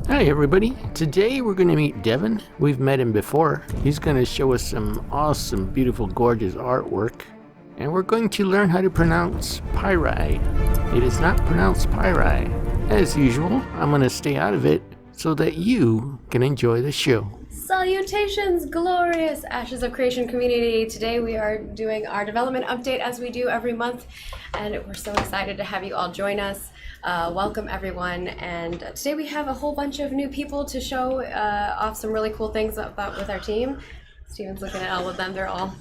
Hi everybody, today we're going to meet Devin. We've met him before. He's going to show us some awesome, beautiful, gorgeous artwork. And we're going to learn how to pronounce Pyri. It is not pronounced Pyri. As usual, I'm going to stay out of it so that you can enjoy the show. Salutations, glorious Ashes of Creation community. Today we are doing our development update as we do every month, and we're so excited to have you all join us. Welcome everyone, and today we have a whole bunch of new people to show off some really cool things about with our team. Steven's looking at all of them, they're all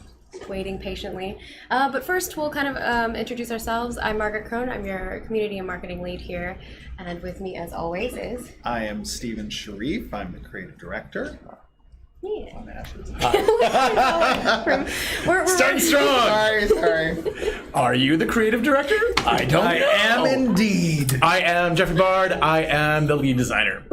waiting patiently. But first we'll kind of introduce ourselves. I'm Margaret Krohn, I'm your community and marketing lead here, and with me as always is... I am Steven Sharif, I'm the creative director. Yeah. On Ashes. We're Starting strong! Sorry. Are you the creative director? I don't I know. am indeed. I am Jeffrey Bard. I am the lead designer.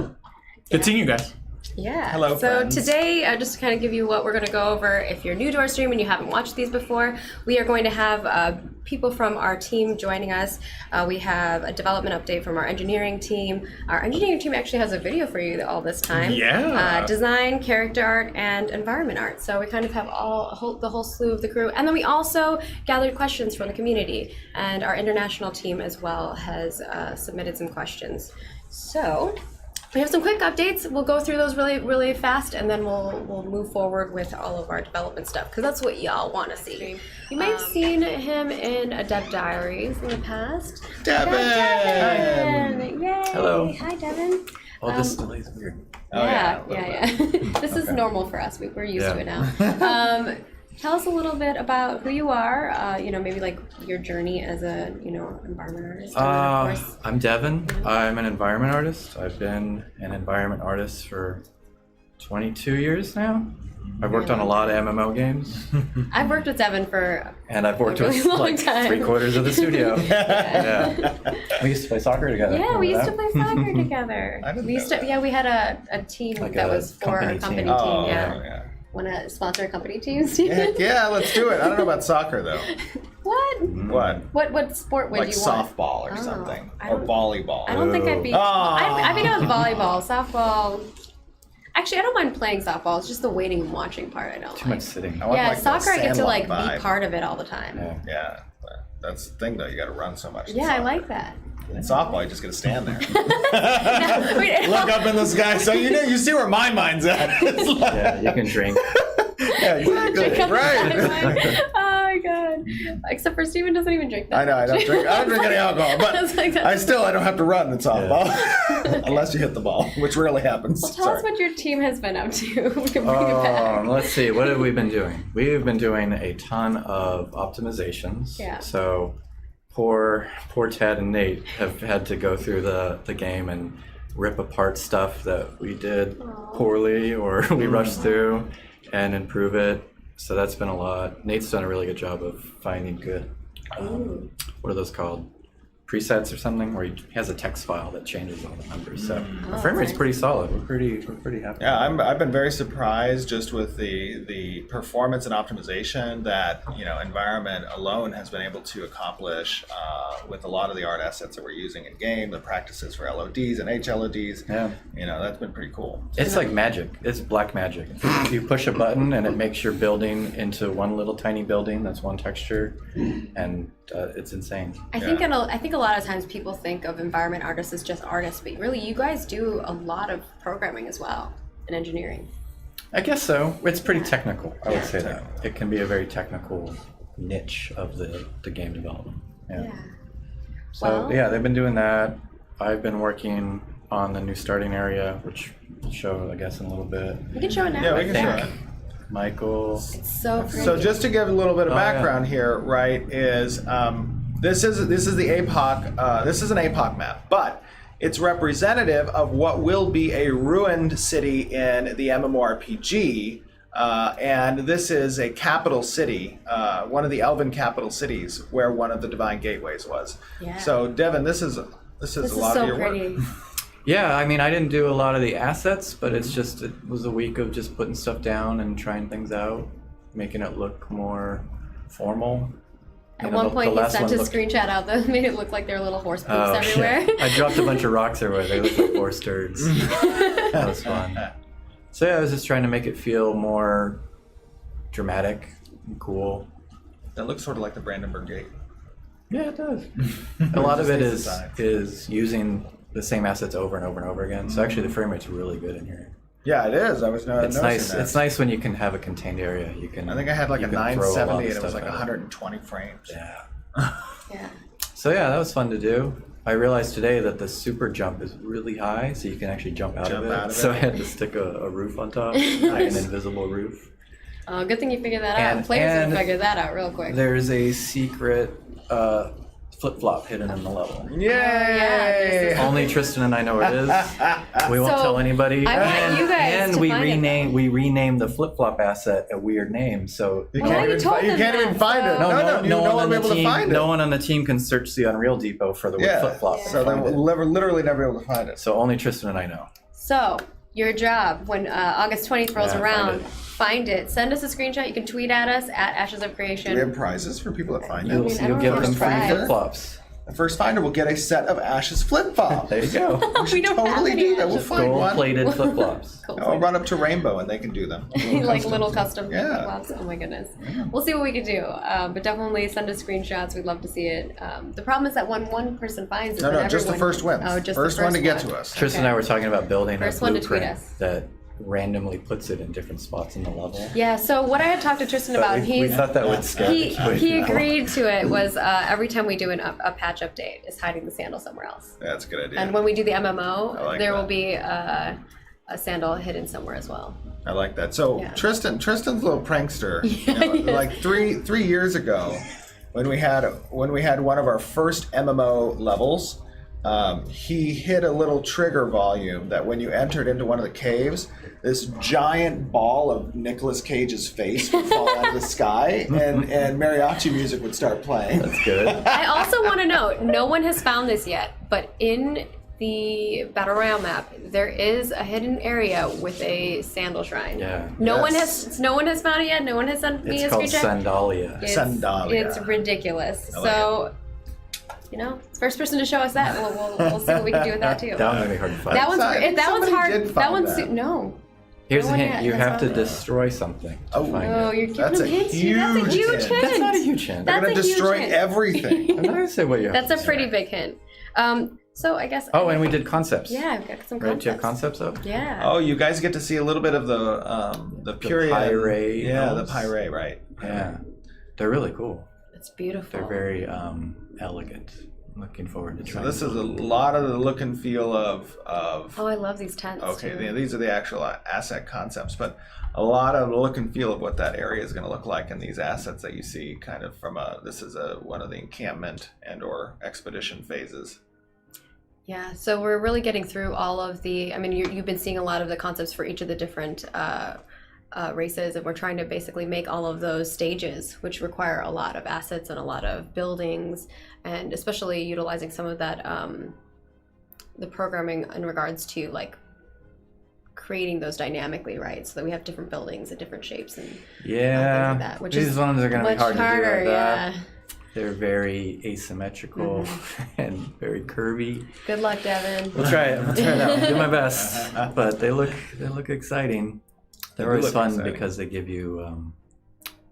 Good seeing you guys. Yeah. Hello, so friends. today, just to kind of give you what we're going to go over, if you're new to our stream and you haven't watched these before, we are going to have people from our team joining us. We have a development update from our engineering team. Our engineering team actually has a video for you all this time. Yeah. Design, character art, and environment art. So we kind of have the whole slew of the crew. And then we also gathered questions from the community. And our international team as well has submitted some questions. So... we have some quick updates. We'll go through those really fast, and then we'll move forward with all of our development stuff, because that's what y'all want to see. You may have seen him in a Dev Diaries in the past. Devin! Yay! Hello. Hi, Devin. Oh, this delay's weird. Yeah. This is normal for us. We're used to it now. Tell us a little bit about who you are, maybe like your journey as a, environment artist. And then, of course, I'm Devin. I'm an environment artist. I've been an environment artist for 22 years now. I've worked on a lot of MMO games. I've worked with Devin for And I've worked a really with long like time. 3/4 of the studio. Yeah. We used to play soccer together. Yeah, we used to Remember play soccer together. I didn't We used know to, that. yeah, we had a team Like that a was for a company company team. team. Oh, Yeah. Want to sponsor a company team, Steven? Heck yeah, let's do it. I don't know about soccer though. What? What sport would Like you want? softball or Oh, something. I Or don't- volleyball. I don't think I'd be. Oh. I'd be down with volleyball, softball. Actually, I don't mind playing softball. It's just the waiting and watching part I don't Too like. much sitting. I want, Yeah, like, the soccer I get to Sandlot like vibe. be part of it all the time. Yeah. Yeah, but that's the thing though, you gotta run so much. in Yeah, I soccer. like that. In softball, you just gotta stand there. Wait, Look up in the sky, so you see where my mind's at. It's like, Yeah, you can drink. yeah, exactly. Drink on the Right. sideline. Oh my god! Except for Steven doesn't even drink that. I know, I don't drink any alcohol, but I was like, I don't have to run in softball. Unless you hit the ball, which rarely happens. Well, tell us what your team has been up to. We can bring it back. Let's see, what have we been doing? We've been doing a ton of optimizations. Yeah. So poor Ted and Nate have had to go through the game and rip apart stuff that we did poorly or we rushed through and improve it. So that's been a lot. Nate's done a really good job of finding good, what are those called? Presets or something, where he has a text file that changes all the numbers. So our frame rate's pretty solid. We're pretty happy. Yeah, I've been very surprised just with the performance and optimization that environment alone has been able to accomplish with a lot of the art assets that we're using in game, the practices for LODs and HLODs. Yeah. That's been pretty cool. It's like magic. It's black magic. You push a button and it makes your building into one little tiny building that's one texture, and it's insane. I think a lot of times people think of environment artists as just artists, but really you guys do a lot of programming as well and engineering. I guess so. It's pretty technical. I would say that it can be a very technical niche of the game development. Yeah. So Well- yeah, they've been doing that. I've been working on the new starting area, which we'll show, I guess, in a little bit. We can show it now. Yeah, we can show think. it. Michael. So pretty. So just to give a little bit of Oh, yeah. background here, right, is this is the APOC. This is an APOC map, but it's representative of what will be a ruined city in the MMORPG. And this is a capital city, one of the Elven capital cities, where one of the Divine Gateways was. Yeah. So Devin, this is a lot so of your pretty. work. Yeah, I mean, I didn't do a lot of the assets, but it was a week of just putting stuff down and trying things out, making it look more formal. At one point, he sent a screenshot out that made it look like there were little horse poops everywhere. Yeah. I dropped a bunch of rocks everywhere. They looked like horse turds. That was fun. So yeah, I was just trying to make it feel more dramatic and cool. That looks sort of like the Brandenburg Gate. Yeah, it does. A lot of it is using the same assets over and over and over again. So actually, the frame rate's really good in here. Yeah, it is. I was noticing nice. that. It's nice when you can have a contained area. You can. I think I had like a 970 and it was like at 120 frames. Yeah. Yeah. So yeah, that was fun to do. I realized today that the super jump is really high, so you can actually jump out of it. So I had to stick a roof on top, like an invisible roof. Good thing you figured that out. Players will figure that out real quick. There's a secret flip-flop hidden in the level. Yay! Only Tristan and I know where it is. We won't tell anybody. I want you guys to find it. We renamed the flip-flop asset a weird name, so you can't even find it. No one will be able to find it. No one on the team can search the Unreal Depot for the word flip-flop. So they will literally never be able to find it. So only Tristan and I know. So your job when August 20th rolls around, find it. Send us a screenshot. You can tweet at us at Ashes of Creation. Do we have prizes for people that find it? You'll get them free flip-flops. The first finder will get a set of Ashes flip-flops. There you go. We don't totally have any do that. We'll find one. Gold-plated flip-flops. I'll run up to Rainbow and they can do them. Like little custom flip-flops. Oh my goodness. We'll see what we can do. But definitely send us screenshots. We'd love to see it. The problem is that when one person finds it, no, just the first wins. Oh, just first the first one to get to us. Tristan and I were talking about building First a one to tweet blueprint us. that randomly puts it in different spots in the level. Yeah, so what I had talked to Tristan about, we thought that would scare he agreed to it, was every time we do a patch update is hiding the sandal somewhere else. Yeah, that's a good idea. And when we do the MMO, there will that. be a sandal hidden somewhere as well. I like that. So Tristan's a little prankster. Like three years ago, when we had one of our first MMO levels, he hit a little trigger volume that when you entered into one of the caves, this giant ball of Nicolas Cage's face would fall out of the sky, and mariachi music would start playing. That's good. I also want to note, no one has found this yet, but in the Battle Royale map, there is a hidden area with a sandal shrine. Yeah. No one has found it yet. No one has sent me a screenshot. It's called Sandalia. It's ridiculous. So. You know, first person to show us that, we'll see what we can do with that too. That one's gonna be hard to find. That one's hard. That one's no. Here's a hint: you have to destroy something to find it. You're giving them hints. That's a huge hint. That's not a huge hint. They're gonna destroy everything. I'm not gonna say what you have. That's a pretty big hint. So I guess. Oh, and we did concepts. Yeah, I've got some concepts. Right, do you have concepts up? Yeah. Oh, you guys get to see a little bit of the period. The Pyre. Yeah, the Pyre, right? Yeah, they're really cool. It's beautiful. They're very elegant. I'm looking forward to trying. So this is a lot of the look and feel of. Oh, I love these tents. Okay, these are the actual asset concepts, but a lot of the look and feel of what that area is going to look like, and these assets that you see, kind of from this is one of the encampment and/or expedition phases. Yeah, so we're really getting through all of the. I mean, you've been seeing a lot of the concepts for each of the different races, and we're trying to basically make all of those stages, which require a lot of assets and a lot of buildings, and especially utilizing some of that the programming in regards to like creating those dynamically, right? So that we have different buildings and different shapes and things like that, which these ones are going to be hard to do like that. Yeah. They're very asymmetrical and very curvy. Good luck, Devin. We'll try it. I'll do my best. But they look exciting. They're always fun because they give you,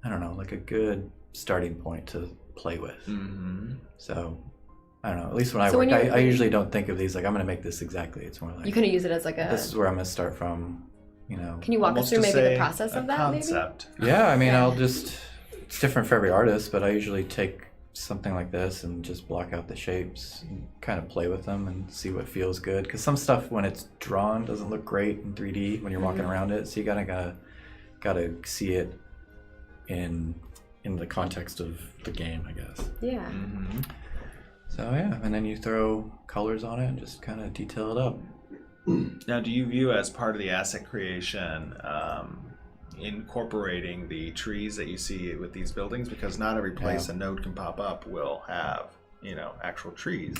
I don't know, like a good starting point to play with. Mm-hmm. So, I don't know. At least when I work, I usually don't think of these like I'm going to make this exactly. It's more like you kind of use it as like a. This is where I'm going to start from. You know. Can you walk us through maybe the process of that? Concept. Maybe? Yeah, I mean, I'll just. It's different for every artist, but I usually take something like this and just block out the shapes and kind of play with them and see what feels good. Because some stuff when it's drawn doesn't look great in 3D when you're walking around it, so you gotta see it in the context of the game, I guess. Yeah. Mm-hmm. So yeah, and then you throw colors on it and just kind of detail it up. Now, do you view as part of the asset creation incorporating the trees that you see with these buildings, because not every place a node can pop up will have actual trees.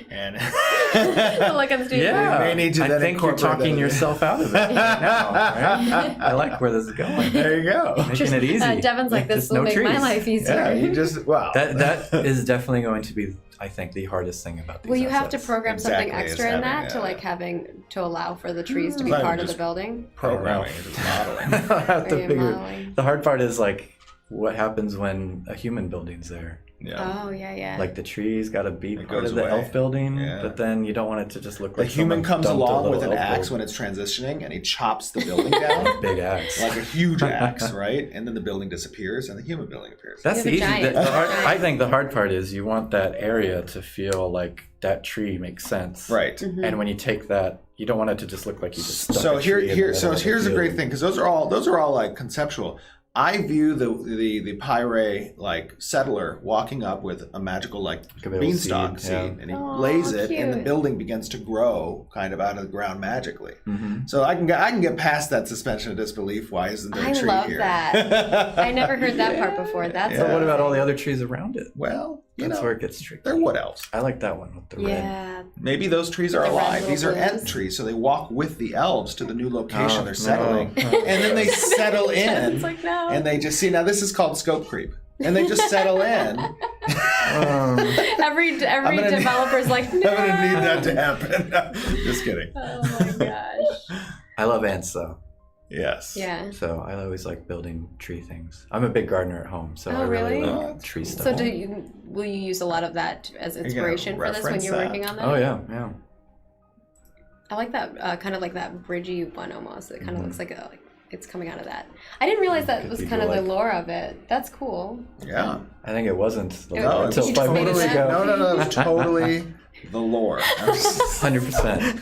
And Look on the studio. Yeah, may need to I then think you're incorporate talking that. yourself out of it right now. Right? I like where this is going. There you go. Making it easy. Devin's like, this Just will no make my trees. life easier. Yeah, you just wow. That is definitely going to be, I think, the hardest thing about these Will you have to assets. program something Exactly, extra it's in that having, to allow for the trees to be Not even part of the just building? programming, it's modeling. I'll have to Are you figure. modeling? The hard part is like what happens when a human building's there. Yeah. Oh yeah. Like the trees got to be It part goes of the away. elf building, Yeah. but then you don't want it to just look The like human someone comes dumped a along with little an elf axe building. when it's transitioning, and he chops the building down Big axe. like a huge axe, right? And then the building disappears, and the human building appears. That's the You easy. have a giant- I think the hard part is you want that area to feel like that tree makes sense. Right. And when you take that, you don't want it to just look like you just stuck So a tree in the here's middle of a great field. thing, because those are all like conceptual. I view the Pyre like settler walking up with a magical like a little beanstalk seed, yeah. and he Aw, lays it, and the cute. building begins to grow kind of out of the ground magically. Mhm. So I can get past that suspension of disbelief. Why isn't there a I tree love here? that. I never heard that part before. That's So Yeah. what about all the other trees around it? Well, That's where it gets tricky. they're wood elves. I like that one with the red. Yeah. Maybe those trees are The red alive. little These are blooms. ent trees, so they walk with the elves to the new location Oh, they're settling, no. and then they settle in, It's like, no. and they just see. Now this is called scope creep, and they just settle in. Every gonna- developer's like, no. I'm gonna need that to happen. Just kidding. Oh my gosh. I love ants though, Yes. Yeah. so I always like building tree things. I'm a big gardener at home, so Oh, I really really? Oh, like that's tree cool. stuff. So will you use a lot of that as gonna inspiration for this when reference you're that? working on that? Oh yeah. I like that kind of like that bridgey one almost. It kind of looks like it's coming out of that. I didn't realize that was kind of the lore of it. That's cool. Yeah. I think it wasn't the No, lore it's until you just 5 made it minutes up. ago. No, it was totally the lore. 100%.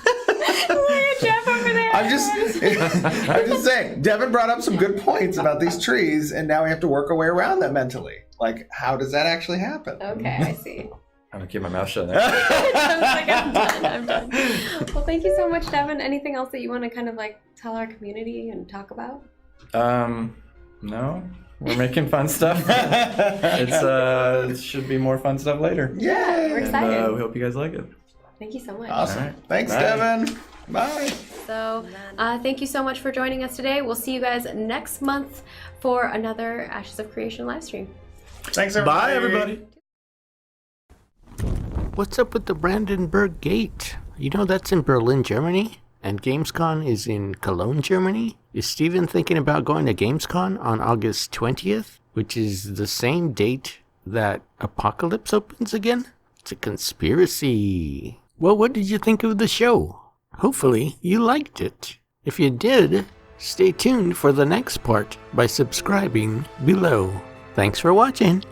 Jeff over there. I'm just saying. Devin brought up some good points about these trees, and now we have to work our way around them mentally. Like, how does that actually happen? Okay, I see. I'm gonna keep my mouth shut. There. I was like, I'm done. Well, thank you so much, Devin. Anything else that you want to kind of like tell our community and talk about? No, we're making fun stuff. It should be more fun stuff later. Yeah, we're Yay! excited. And we hope you guys like it. Thank you so much. Awesome. All right. Thanks, Bye. Devin. Bye. So, thank you so much for joining us today. We'll see you guys next month for another Ashes of Creation live stream. Thanks, everybody. What's up with the Brandenburg Gate? You know that's in Berlin, Germany? And Gamescom is in Cologne, Germany? Is Steven thinking about going to Gamescom on August 20th? Which is the same date that Apocalypse opens again? It's a conspiracy. Well, what did you think of the show? Hopefully you liked it. If you did, stay tuned for the next part by subscribing below. Thanks for watching.